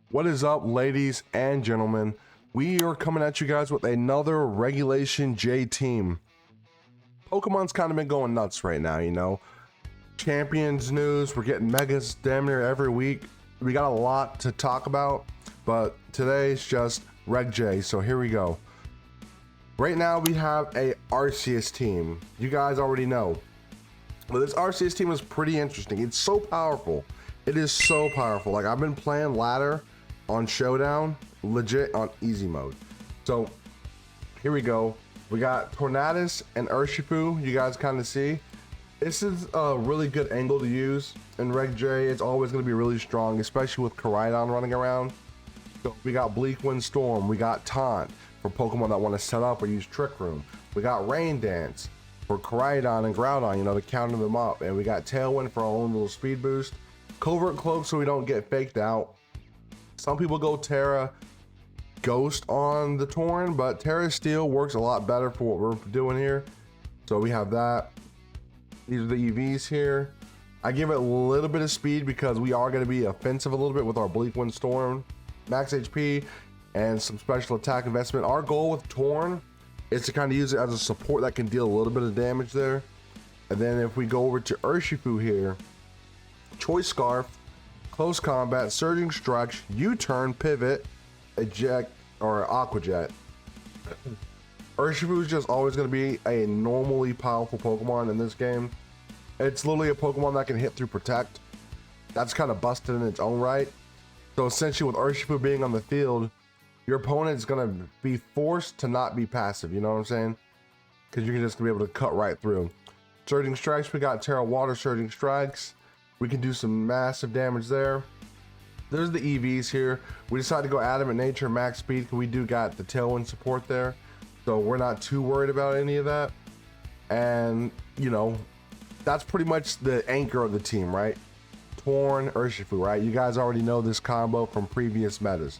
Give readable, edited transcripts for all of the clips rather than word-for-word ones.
What is up, ladies and gentlemen? We are coming at you guys with another Regulation J team. Pokemon's kind of been going nuts right now, you know. Champions news, we're getting megas damn near every week. We got a lot to talk about, but today's just Reg J, so here we go. Right now we have a Arceus team. You guys already know. But this Arceus team is pretty interesting. It's so powerful. It is so powerful. Like, I've been playing ladder on Showdown, legit on easy mode. So here we go. We got Tornadus and Urshifu. You guys kind of see. This is a really good angle to use in Reg J. It's always going to be really strong, especially with Koraidon running around. So we got Bleak Wind Storm. We got Taunt for Pokemon that want to set up or use Trick Room. We got Rain Dance for Koraidon and Groudon, you know, to counter them up. And we got Tailwind for our own little speed boost. Covert Cloak so we don't get faked out. Some people go Terra Ghost on the Torn, but Terra Steel works a lot better for what we're doing here. So we have that. These are the EVs here. I give it a little bit of speed because we are going to be offensive a little bit with our Bleak Wind Storm, max HP, and some special attack investment. Our goal with Torn is to kind of use it as a support that can deal a little bit of damage there. And then if we go over to Urshifu here, Choice Scarf, Close Combat, Surging Strike, U-Turn, Pivot, Eject, or Aqua Jet. Urshifu is just always going to be a normally powerful Pokemon in this game. It's literally a Pokemon that can hit through Protect. That's kind of busted in its own right. So essentially with Urshifu being on the field, your opponent is going to be forced to not be passive, you know what I'm saying? Because you're just going to be able to cut right through. Surging Strikes, we got Terra Water Surging Strikes. We can do some massive damage there. There's the EVs here. We decided to go Adamant Nature, max speed, because we do got the Tailwind support there. So we're not too worried about any of that. And, you know, that's pretty much the anchor of the team, right? Torn, Urshifu, right? You guys already know this combo from previous metas.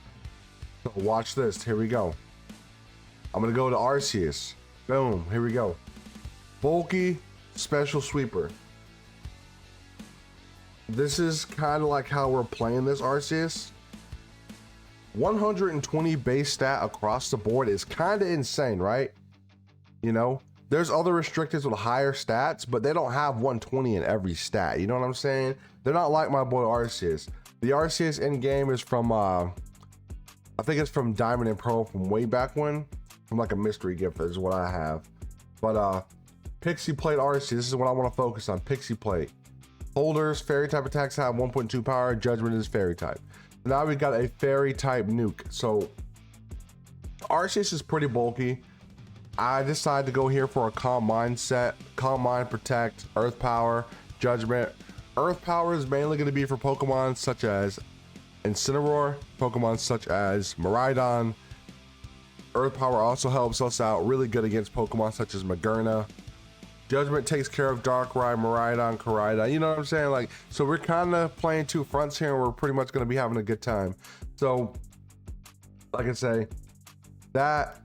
So watch this. Here we go. I'm going to go to Arceus. Boom. Here we go. Bulky, Special Sweeper. This is kind of like how we're playing this Arceus. 120 base stat across the board is kind of insane, right? You know, there's other restrictors with higher stats, but they don't have 120 in every stat. You know what I'm saying? They're not like my boy Arceus. The Arceus in game is from, I think it's from Diamond and Pearl from way back when, from like a mystery gift is what I have. But Pixie Plate Arceus, this is what I want to focus on. Pixie Plate. Holders, fairy type attacks have 1.2 power. Judgment is fairy type. Now we got a fairy type nuke. So Arceus is pretty bulky. I decided to go here for a Calm Mind set. Calm Mind, Protect, Earth Power, Judgment. Earth Power is mainly going to be for Pokemon such as Incineroar, Pokemon such as Miraidon. Earth Power also helps us out really good against Pokemon such as Magearna. Judgment takes care of Darkrai, Miraidon, Koraidon, you know what I'm saying? Like, so we're kind of playing two fronts here and we're pretty much going to be having a good time. So, like I say, that,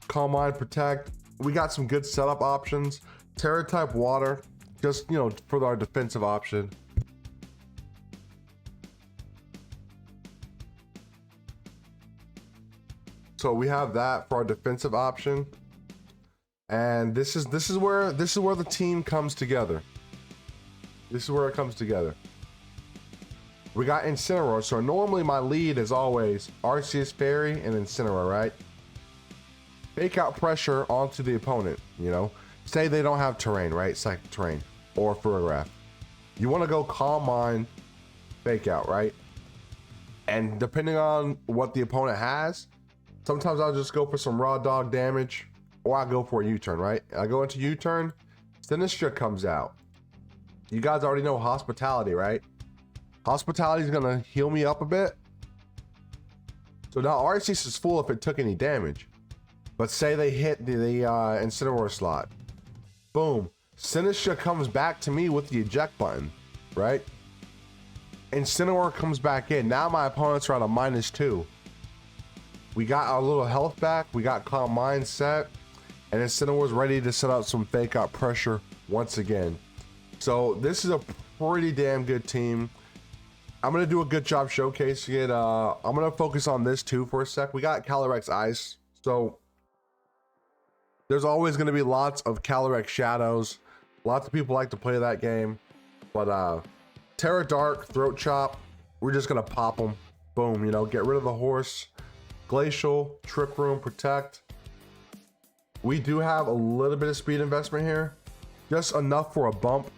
Calm Mind, Protect, we got some good setup options. Terra type Water, just, you know, for our defensive option. So we have that for our defensive option. And this is where the team comes together. This is where it comes together. We got Incineroar. So normally my lead is always Arceus, Fairy, and Incineroar, right? Fake out pressure onto the opponent, you know. Say they don't have terrain, right? Psychic terrain or Ferrograph. You want to go Calm Mind, fake out, right? And depending on what the opponent has, sometimes I'll just go for some raw dog damage. Or I go for a U-turn, right? I go into U-turn, Sinistra comes out. You guys already know Hospitality, right? Hospitality is gonna heal me up a bit. So now Arceus is full if it took any damage. But say they hit the Incineroar slot. Boom. Sinistra comes back to me with the eject button, right? Incineroar comes back in. Now my opponents are at a -2. We got our little health back. We got Calm Mind set. And Incineroar's ready to set up some fake out pressure once again. So this is a pretty damn good team. I'm gonna do a good job showcasing it. I'm gonna focus on this too for a sec. We got Calyrex Ice, so there's always gonna be lots of Calyrex Shadows. Lots of people like to play that game, but Terra Dark, Throat Chop, we're just gonna pop them. Boom, you know, get rid of the horse. Glacial, Trick Room, Protect. We do have a little bit of speed investment here, just enough for a bump.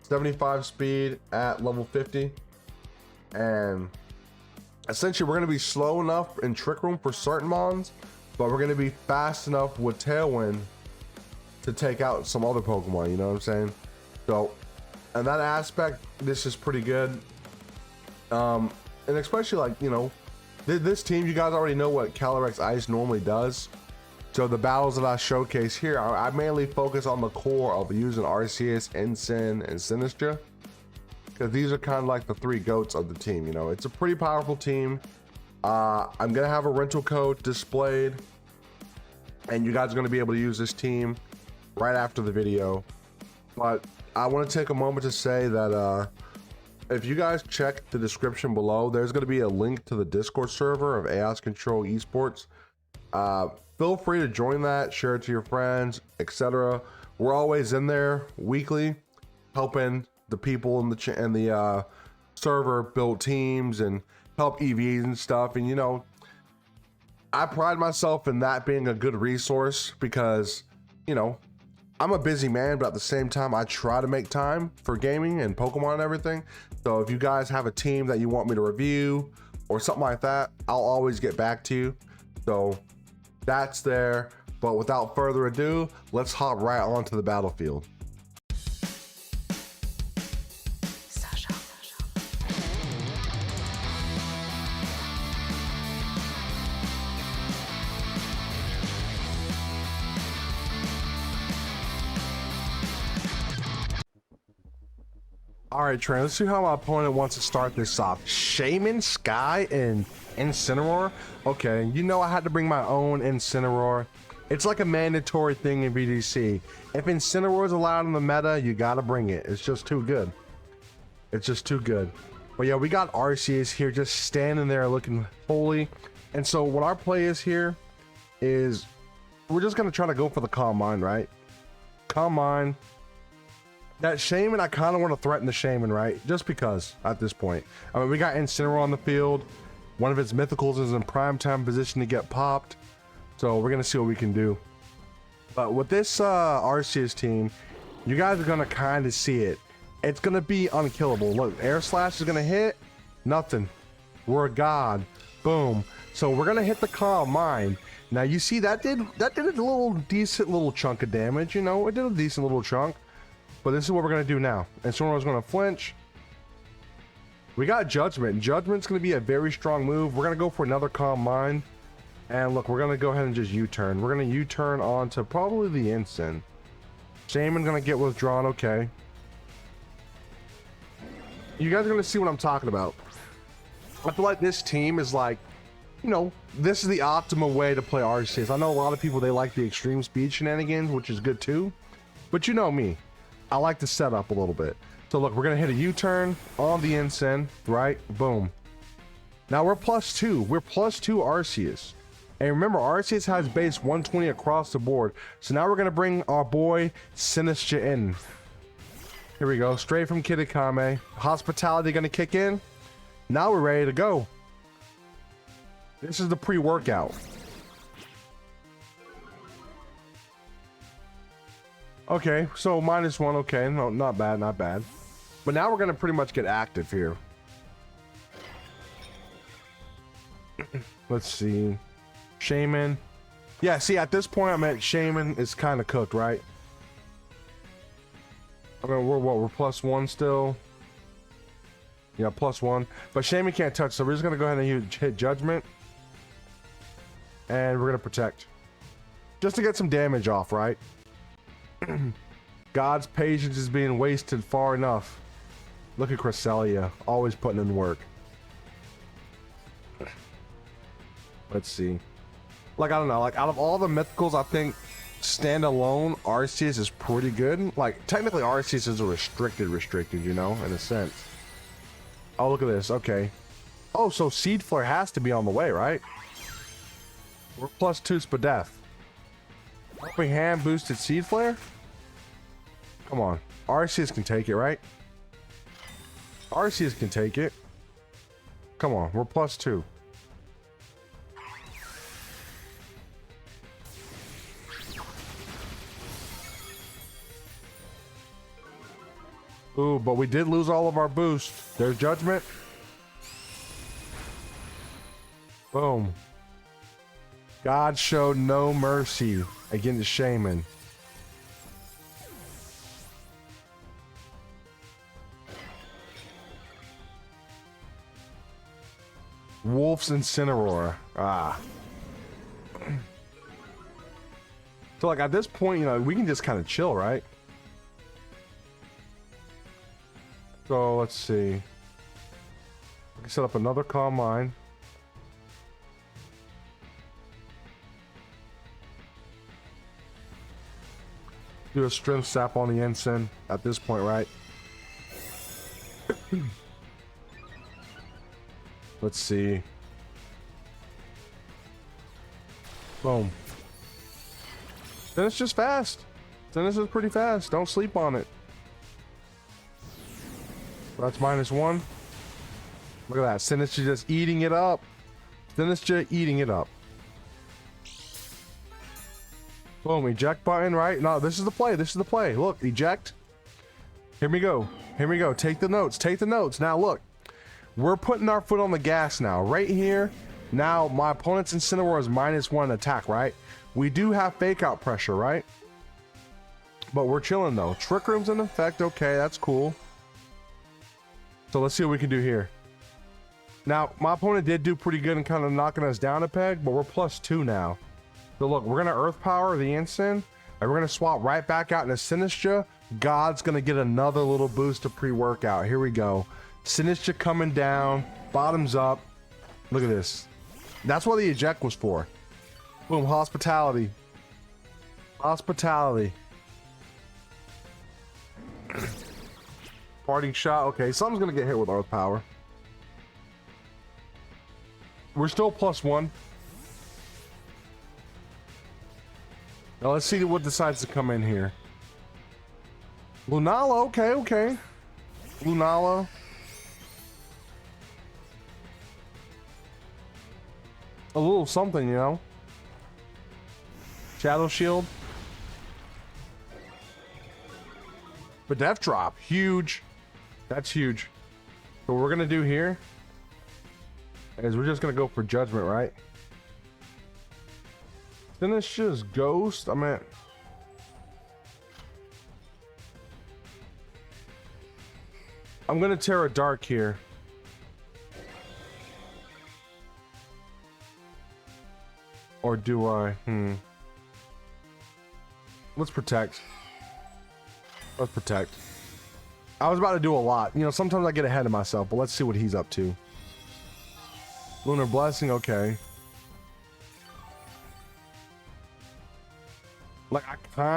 75 speed at level 50. And essentially we're going to be slow enough in Trick Room for certain mons, but we're going to be fast enough with Tailwind to take out some other Pokemon, you know what I'm saying? So in that aspect, this is pretty good. And especially, like, you know, this team, you guys already know what Calyrex Ice normally does. So the battles that I showcase here, I mainly focus on the core of using Arceus, Ensign, and Sinistra, because these are kind of like the three goats of the team. You know, it's a pretty powerful team. I'm gonna have a rental code displayed, and you guys are gonna be able to use this team right after the video. But I want to take a moment to say that if you guys check the description below, there's going to be a link to the Discord server of AOS Control Esports. Feel free to join that, share it to your friends, etc. We're always in there weekly, helping the people in the server build teams and help EVs and stuff. And you know, I pride myself in that being a good resource because, you know, I'm a busy man, but at the same time, I try to make time for gaming and Pokemon and everything. So if you guys have a team that you want me to review or something like that, I'll always get back to you. So that's there. But without further ado, let's hop right onto the battlefield. All right, Trey, let's see how my opponent wants to start this off. Shaman, Sky, and Incineroar. Okay, you know I had to bring my own Incineroar. It's like a mandatory thing in VGC. If Incineroar is allowed in the meta, you gotta bring it. It's just too good. It's just too good. But yeah, we got Arceus here just standing there looking holy. And so what our play is here is we're just gonna try to go for the Calm Mind, right? Calm Mind. That Shaman, I kind of want to threaten the Shaman, right? Just because at this point. I mean, we got Incineroar on the field. One of its mythicals is in prime time position to get popped. So we're going to see what we can do. But with this Arceus team, you guys are going to kind of see it. It's going to be unkillable. Look, Air Slash is going to hit. Nothing. We're a god. Boom. So we're going to hit the Calm Mind. Now you see that did a little decent little chunk of damage. You know, it did a decent little chunk. But this is what we're going to do now. And Incineroar's going to flinch. We got Judgment. Judgment's going to be a very strong move. We're going to go for another Calm Mind. And look, we're going to go ahead and just U-turn. We're going to U-turn onto probably the Ensign. Shaman's going to get withdrawn. Okay. You guys are going to see what I'm talking about. I feel like this team is like, you know, this is the optimal way to play Arceus. I know a lot of people, they like the extreme speed shenanigans, which is good too. But you know me. I like to set up a little bit. So look, we're gonna hit a U-turn on the Ensign, right? Boom. Now we're +2. We're +2 Arceus. And remember, Arceus has base 120 across the board. So now we're gonna bring our boy Sinistra in. Here we go, straight from Kitakame. Hospitality gonna kick in. Now we're ready to go. This is the pre-workout. Okay, so -1, okay, no, not bad, not bad. But now we're gonna pretty much get active here. Let's see. Shaman. Yeah, see, at this point, I'm at Shaman is kind of cooked, right? I mean, we're what? We're +1 still. Yeah, +1. But Shaman can't touch, so we're just gonna go ahead and hit Judgment. And we're gonna Protect. Just to get some damage off, right? God's patience is being wasted far enough. Look at Cresselia, always putting in work. Let's see. Like, I don't know, like out of all the mythicals, I think standalone Arceus is pretty good. Like, technically Arceus is a restricted, you know, in a sense. Oh, look at this. Okay. Oh, so Seed Flare has to be on the way, right? We're +2 Spadef. Helping Hand boosted Seed Flare? Come on. Arceus can take it, right? Arceus can take it. Come on, we're +2. Ooh, but we did lose all of our boost. There's Judgment. Boom. God showed no mercy against Shaman. Wolf's Incineroar. Ah. So like at this point, you know, we can just kind of chill, right? So let's see. We can set up another Calm Mind. Do a Strength Sap on the Ensign at this point, right? Let's see. Boom. Then it's just fast. Then this is pretty fast. Don't sleep on it. That's -1. Look at that. Sinistcha just eating it up. Sinistcha eating it up. Boom. Eject button, right? No, this is the play. This is the play. Look, eject. Here we go. Here we go. Take the notes. Take the notes. Now look. We're putting our foot on the gas now. Right here. Now my opponent's Incineroar is -1 attack, right? We do have fake out pressure, right? But we're chilling though. Trick Room's in effect. Okay, that's cool. So let's see what we can do here. Now, my opponent did do pretty good in kind of knocking us down a peg, but we're +2 now. So look, we're gonna Earth Power the Ensign, and we're gonna swap right back out into Sinistcha. God's gonna get another little boost of pre-workout. Here we go. Sinistcha coming down, bottoms up. Look at this. That's what the eject was for. Boom, Hospitality. Hospitality. Parting Shot. Okay, something's gonna get hit with Earth Power. We're still +1. Now let's see what decides to come in here. Lunala, okay, okay. Lunala. A little something, you know. Shadow Shield. But Def Drop, huge. That's huge. So what we're gonna do here is we're just gonna go for Judgment, right? Then it's just Ghost. I mean, I'm gonna Terra Dark here. Or do I? Let's Protect. Let's Protect. I was about to do a lot. You know, sometimes I get ahead of myself, but let's see what he's up to. Lunar Blessing, okay. Like, I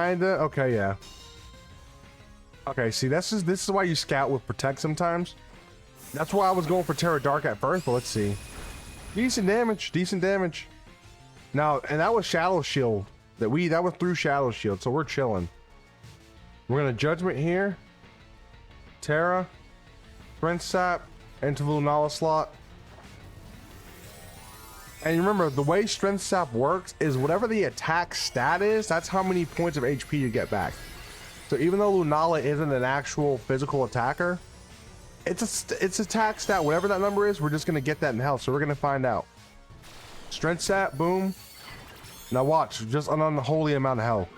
kinda, okay, yeah. Okay, see, this is why you scout with Protect sometimes. That's why I was going for Terra Dark at first, but let's see. Decent damage, decent damage. Now, and that was Shadow Shield. That was through Shadow Shield, so we're chilling. We're gonna Judgment here. Terra. Strength Sap. Into the Lunala slot. And remember, the way Strength Sap works is whatever the attack stat is, that's how many points of HP you get back. So even though Lunala isn't an actual physical attacker, it's attack stat, whatever that number is, we're just gonna get that in health, so we're gonna find out. Strength Sap, boom. Now watch, just an unholy amount of health.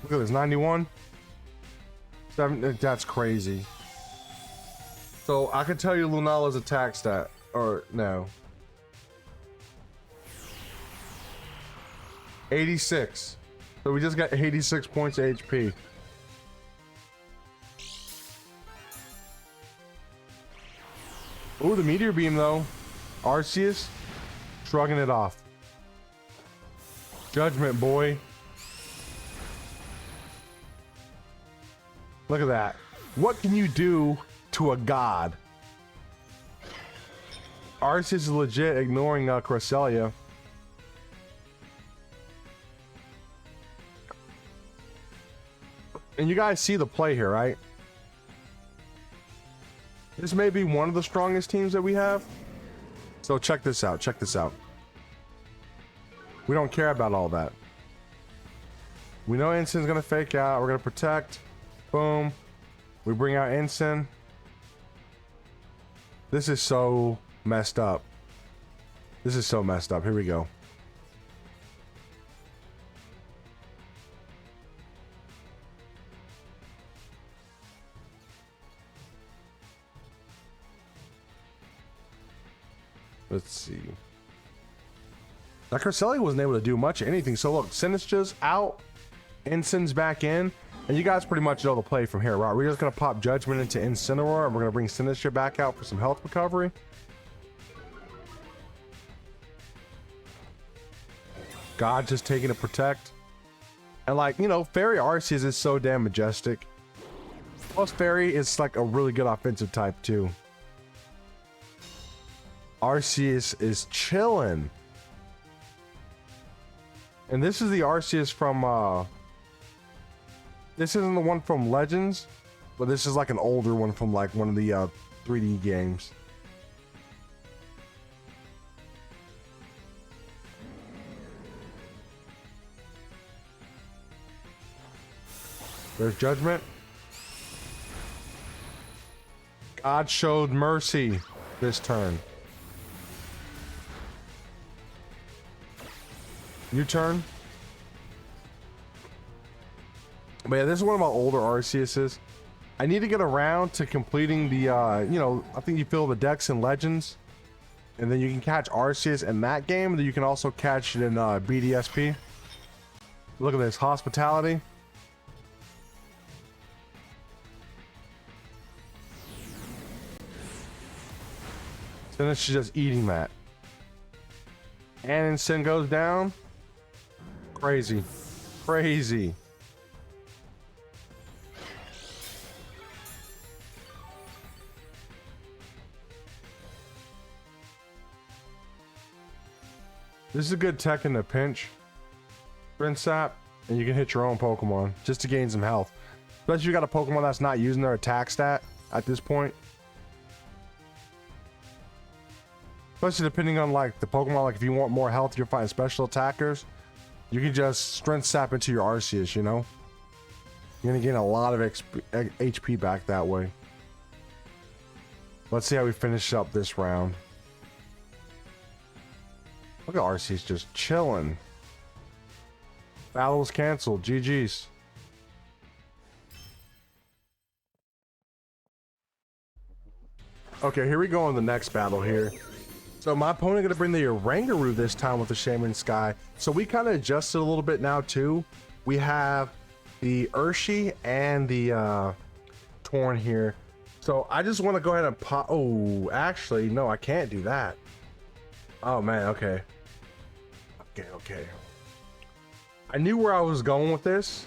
Look at this, 91. 7, that's crazy. So I can tell you Lunala's attack stat, or no. 86. So we just got 86 points of HP. Oh, the Meteor Beam though. Arceus shrugging it off. Judgment, boy. Look at that. What can you do to a god. Arceus is legit ignoring Cresselia. And you guys see the play here, right? This may be one of the strongest teams that we have. So check this out. Check this out. We don't care about all that. We know Ensign's gonna fake out. We're gonna protect. Boom. We bring out Ensign. This is so messed up. This is so messed up. Here we go. Let's see. Now Cresselia wasn't able to do much of anything. So look, Sinistra's out, Ensign's back in, and you guys pretty much know the play from here, right? We're just gonna pop Judgment into Incineroar, and we're gonna bring Sinistra back out for some health recovery. God just taking to protect. And like, you know, Fairy Arceus is so damn majestic. Plus Fairy is like a really good offensive type too. Arceus is chilling. And this is the Arceus from this isn't the one from Legends, but this is like an older one from like one of the 3D games. There's Judgment. God showed mercy this turn. U-turn. But yeah, this is one of my older Arceuses. I need to get around to completing the, you know, I think you fill the decks in Legends. And then you can catch Arceus in that game. And then you can also catch it in BDSP. Look at this, Hospitality. Then it's just eating that. And Sin goes down. Crazy. Crazy. This is a good tech in the pinch. Rinse Sap, and you can hit your own Pokemon just to gain some health. Especially if you got a Pokemon that's not using their attack stat at this point. Especially depending on like the Pokemon, like if you want more health, you're fighting special attackers, you can just Strength Sap into your Arceus, you know? You're gonna gain a lot of HP back that way. Let's see how we finish up this round. Look at Arceus just chilling. Battle was canceled. GG's. Okay, here we go on the next battle here. So my opponent gonna bring the Oranguru this time with the Shaman Sky. So we kind of adjusted a little bit now too. We have the Urshi and the Torn here. So I just want to go ahead and pop. Oh, actually, no, I can't do that. Oh man, okay. Okay. I knew where I was going with this,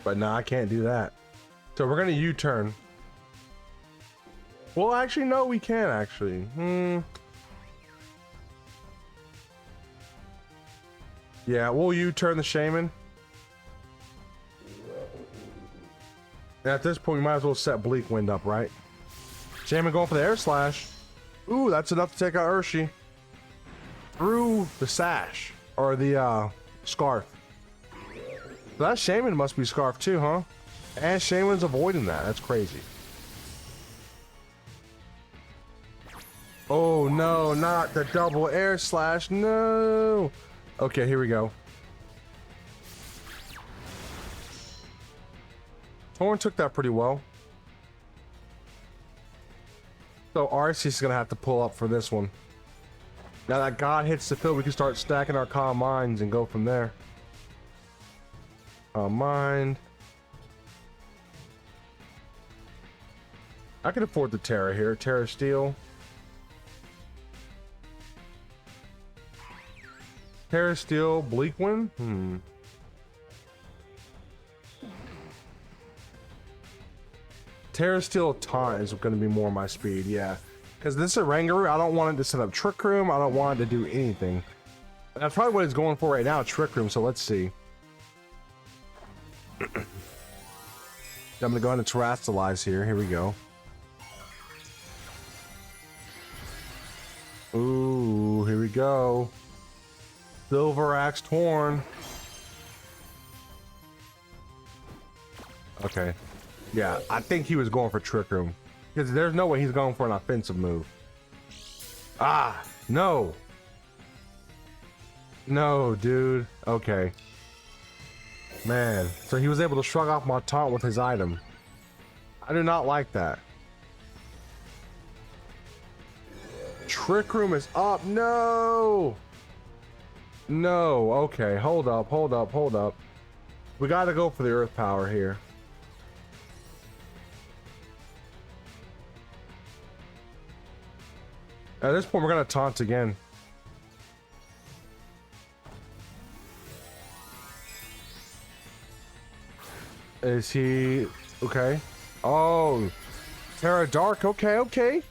but no, I can't do that. So we're gonna U-turn. Well, actually, no, we can actually. Yeah, we'll U-turn the Shaman. And at this point, we might as well set Bleak Wind up, right? Shaman going for the Air Slash. Ooh, that's enough to take out Urshi. Through the Sash. Or the Scarf. So that Shaman must be Scarf too, huh? And Shaman's avoiding that. That's crazy. Oh no, not the double Air Slash. No. Okay, here we go. Torn took that pretty well. So Arceus is gonna have to pull up for this one. Now that God hits the field, we can start stacking our Calm Minds and go from there. Calm Mind. I can afford the Terra here. Terra Steel. Terra Steel, Bleak Wind? Terra Steel Taunt is going to be more my speed, yeah. Because this is a Rangaroo, I don't want it to set up Trick Room, I don't want it to do anything. That's probably what it's going for right now, Trick Room, so let's see. I'm going to go ahead and Terrestrialize here we go. Ooh, here we go. Silver Axe Torn. Okay. Yeah, I think he was going for Trick Room. Because there's no way he's going for an offensive move. Ah, no. No, dude. Okay. Man, so he was able to shrug off my taunt with his item. I do not like that. Trick Room is up. No. No. Okay, hold up, hold up, hold up. We gotta go for the Earth Power here. At this point, we're gonna taunt again. Is he okay? Oh, Terra Dark. Okay, okay.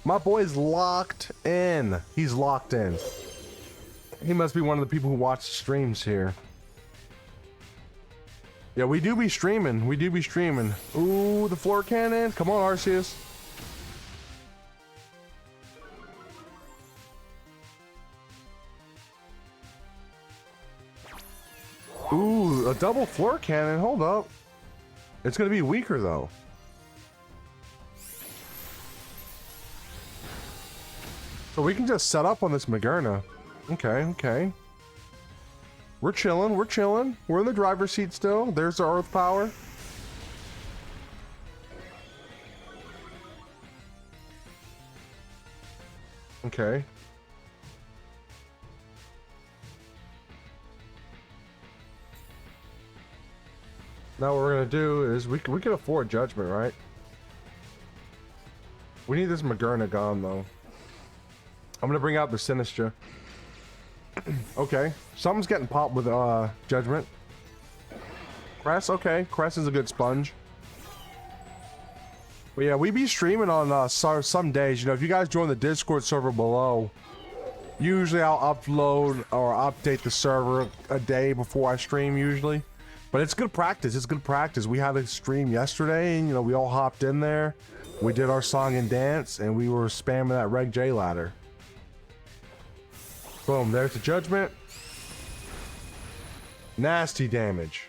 My boy's locked in. He's locked in. He must be one of the people who watch streams here. Yeah, we do be streaming. We do be streaming. Ooh, the floor cannon. Come on, Arceus. Ooh, a double floor cannon. Hold up. It's gonna be weaker though. So we can just set up on this Magerna. Okay, okay. We're chilling, we're chilling. We're in the driver's seat still. There's our Earth Power. Okay. Now what we're gonna do is we can afford Judgment, right? We need this Magerna gone though. I'm gonna bring out the Sinistra. Okay, something's getting popped with Judgment. Cress, okay, Cress is a good sponge. But yeah, we be streaming on some days. You know, if you guys join the Discord server below, usually I'll upload or update the server a day before I stream usually. But it's good practice. It's good practice. We had a stream yesterday, and you know, we all hopped in there. We did our song and dance, and we were spamming that Reg J ladder. Boom, there's the Judgment. Nasty damage.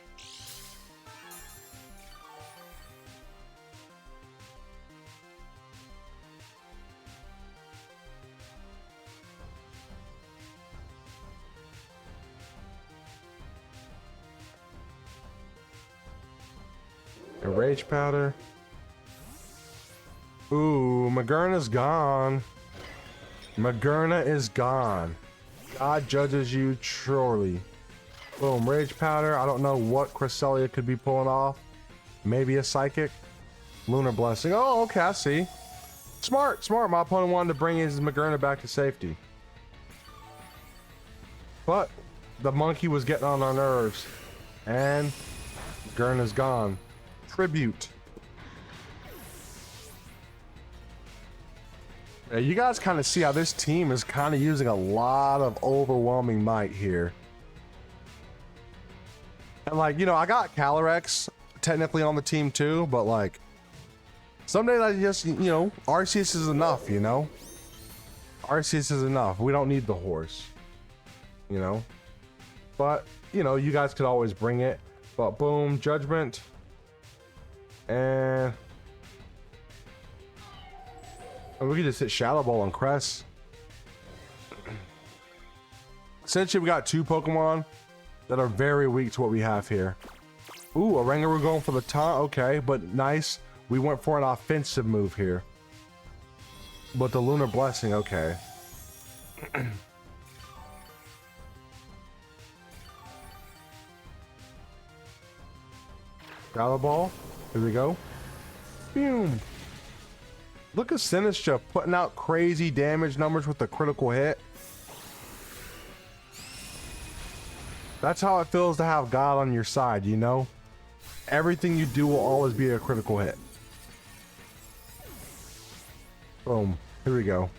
A Rage Powder. Ooh, Magerna's gone. Magerna is gone. God judges you surely. Boom, Rage Powder. I don't know what Cresselia could be pulling off. Maybe a Psychic. Lunar Blessing. Oh, okay, I see. Smart, smart. My opponent wanted to bring his Magerna back to safety. But the monkey was getting on our nerves. And Magerna's gone. Tribute. Yeah, you guys kind of see how this team is kind of using a lot of overwhelming might here. And like, you know, I got Calyrex technically on the team too, but like, some days I just, you know, Arceus is enough, you know? Arceus is enough. We don't need the horse, you know? But, you know, you guys could always bring it. But boom, Judgment. And we can just hit Shadow Ball on Cress. Essentially, we got two Pokemon that are very weak to what we have here. Ooh, a Rangaroo going for the taunt. Okay, but nice. We went for an offensive move here. But the Lunar Blessing, okay. Shadow Ball. Here we go. Boom. Look at Sinistra putting out crazy damage numbers with the critical hit. That's how it feels to have God on your side, you know? Everything you do will always be a critical hit. Boom. Here we go.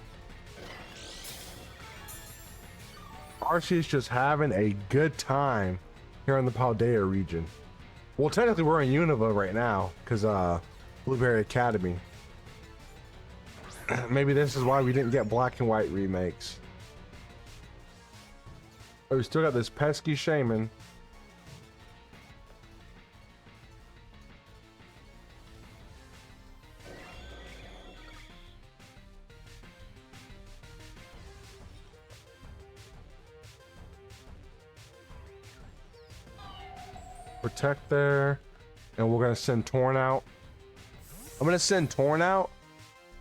Arceus just having a good time here in the Paldea region. Well, technically we're in Unova right now because Blueberry Academy. Maybe this is why we didn't get black and white remakes. But we still got this pesky shaman. Protect there, and we're gonna send Torn out. I'm gonna send Torn out,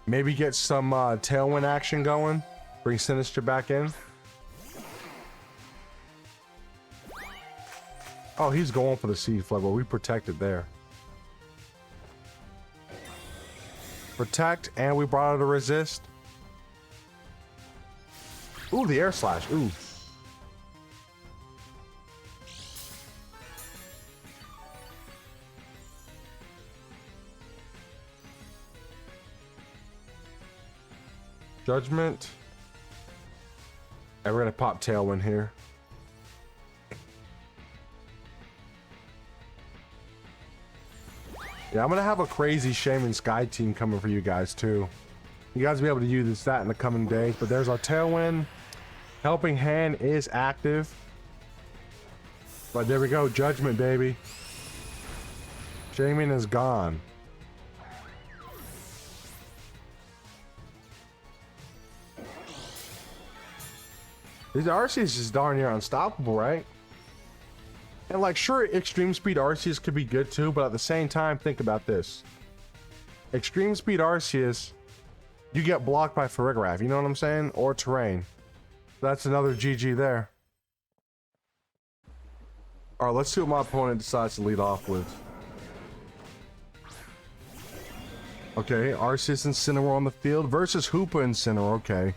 maybe get some tailwind action going, bring Sinister back in. Oh, he's going for the Seed Flood, but we protected there. Protect, and we brought out a resist. Ooh, the Air Slash. Ooh. Judgment. And we're gonna pop Tailwind here. Yeah, I'm gonna have a crazy Shaman Sky team coming for you guys too. You guys will be able to use that in the coming days. But there's our Tailwind. Helping Hand is active. But there we go, Judgment, baby. Shaman is gone. These Arceus is darn near unstoppable, right? And like, sure, Extreme Speed Arceus could be good too, but at the same time, think about this. Extreme Speed Arceus, you get blocked by Farigiraf, you know what I'm saying? Or Terrain. That's another GG there. Alright, let's see what my opponent decides to lead off with. Okay, Arceus and Incineroar on the field versus Hoopa and Incineroar, okay.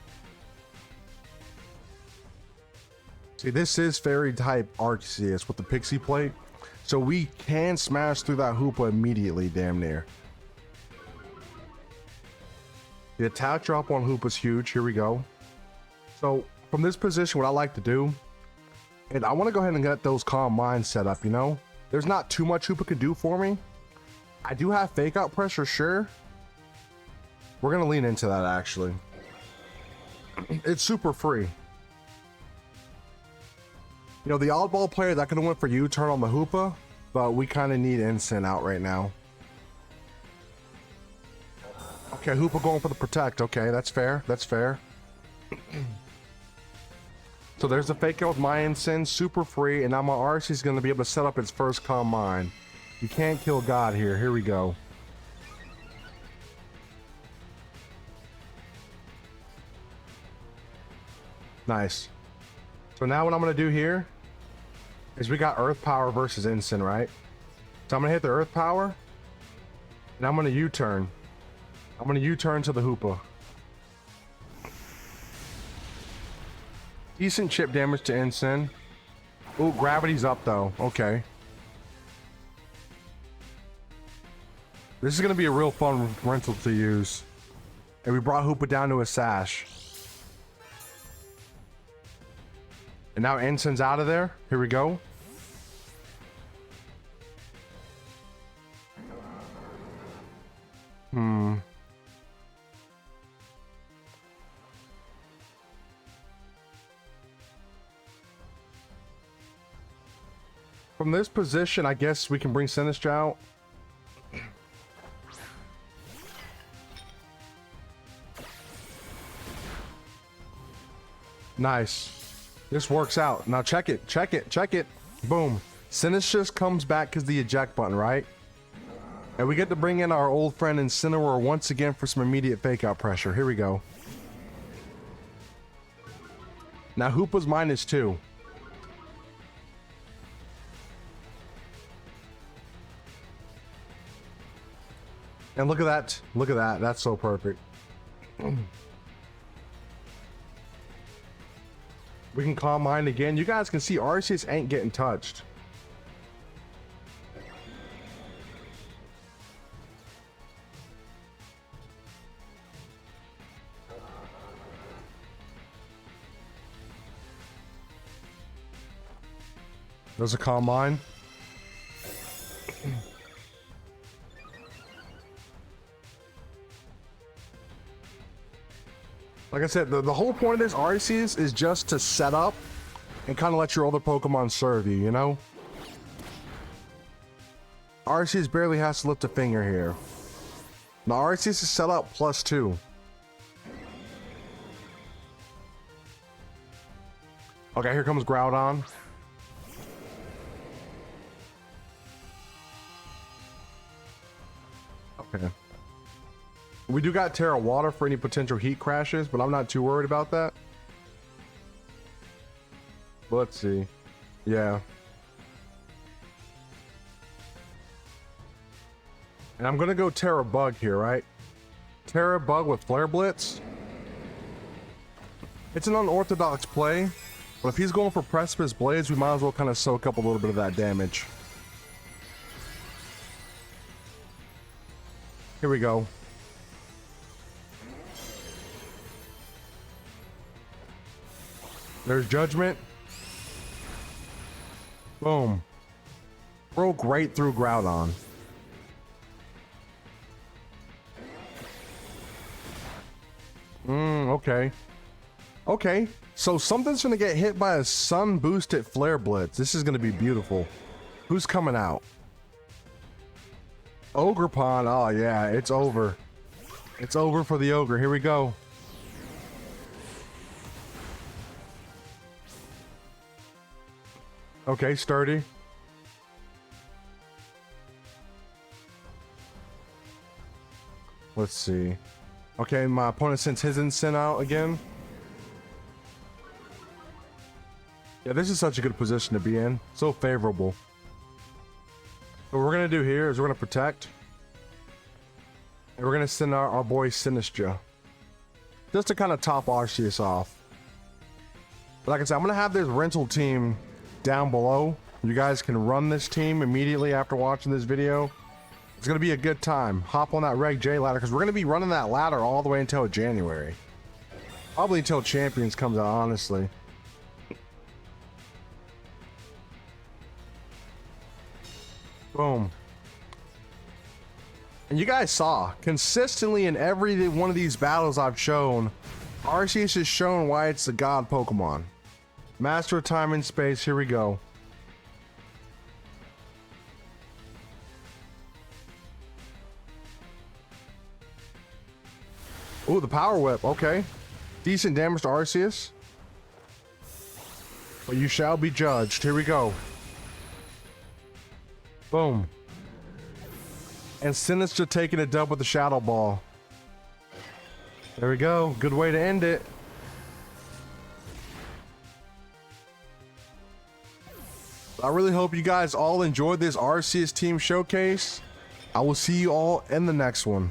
See, this is fairy type Arceus with the Pixie Plate, so we can smash through that Hoopa immediately, damn near. The attack drop on Hoopa's huge. Here we go. So from this position, what I like to do, and I want to go ahead and get those Calm Minds set up, you know? There's not too much Hoopa can do for me. I do have Fake Out Pressure, sure. We're going to lean into that, actually. It's super free. You know, the oddball player that could have went for U-turn on the Hoopa, but we kind of need Instant out right now. Okay, Hoopa going for the Protect. Okay, that's fair. That's fair. So there's the Fake Out with my Instant, super free, and now my Arceus is going to be able to set up its first Calm Mind. You can't kill God here. Here we go. Nice. So now what I'm going to do here is we got Earth Power versus Instant, right? So I'm going to hit the Earth Power, and I'm going to U-turn. I'm going to U-turn to the Hoopa. Decent chip damage to Instant. Ooh, gravity's up though. Okay. This is going to be a real fun rental to use. And we brought Hoopa down to a Sash. And now Insant's out of there. Here we go. From this position, I guess we can bring Sinister out. Nice. This works out. Now check it, check it, check it. Boom. Sinister comes back because the eject button, right? And we get to bring in our old friend Incineroar once again for some immediate fake out pressure. Here we go. Now Hoopa's -2. And look at that. Look at that. That's so perfect. We can Calm Mind again. You guys can see Arceus ain't getting touched. There's a combine. Like I said, the whole point of this Arceus is just to set up and kind of let your other Pokemon serve you, you know? Arceus barely has to lift a finger here. Now Arceus is set up +2. Okay, here comes Groudon. Okay. We do got Terra Water for any potential heat crashes, but I'm not too worried about that. But let's see. Yeah. And I'm gonna go Terra Bug here, right? Terra Bug with Flare Blitz. It's an unorthodox play, but if he's going for Precipice Blades, we might as well kind of soak up a little bit of that damage. Here we go. There's Judgment. Boom. Broke right through Groudon. Okay. Okay, so something's gonna get hit by a sun boosted Flare Blitz. This is gonna be beautiful. Who's coming out? Ogre Pond. Oh yeah, it's over. It's over for the Ogre. Here we go. Okay, sturdy. Let's see. Okay, my opponent sends his Incin out again. Yeah, this is such a good position to be in. So favorable. What we're gonna do here is we're gonna protect. And we're gonna send our boy Sinistra. Just to kind of top Arceus off. But like I said, I'm gonna have this rental team down below. You guys can run this team immediately after watching this video. It's gonna be a good time. Hop on that Reg J ladder because we're gonna be running that ladder all the way until January. Probably until Champions comes out, honestly. Boom. And you guys saw, consistently in every one of these battles I've shown, Arceus has shown why it's the God Pokemon. Master of Time and Space, here we go. Ooh, the Power Whip, okay. Decent damage to Arceus. But you shall be judged, here we go. Boom. And Sinistra taking a dub with the Shadow Ball. There we go, good way to end it. I really hope you guys all enjoyed this Arceus team showcase. I will see you all in the next one.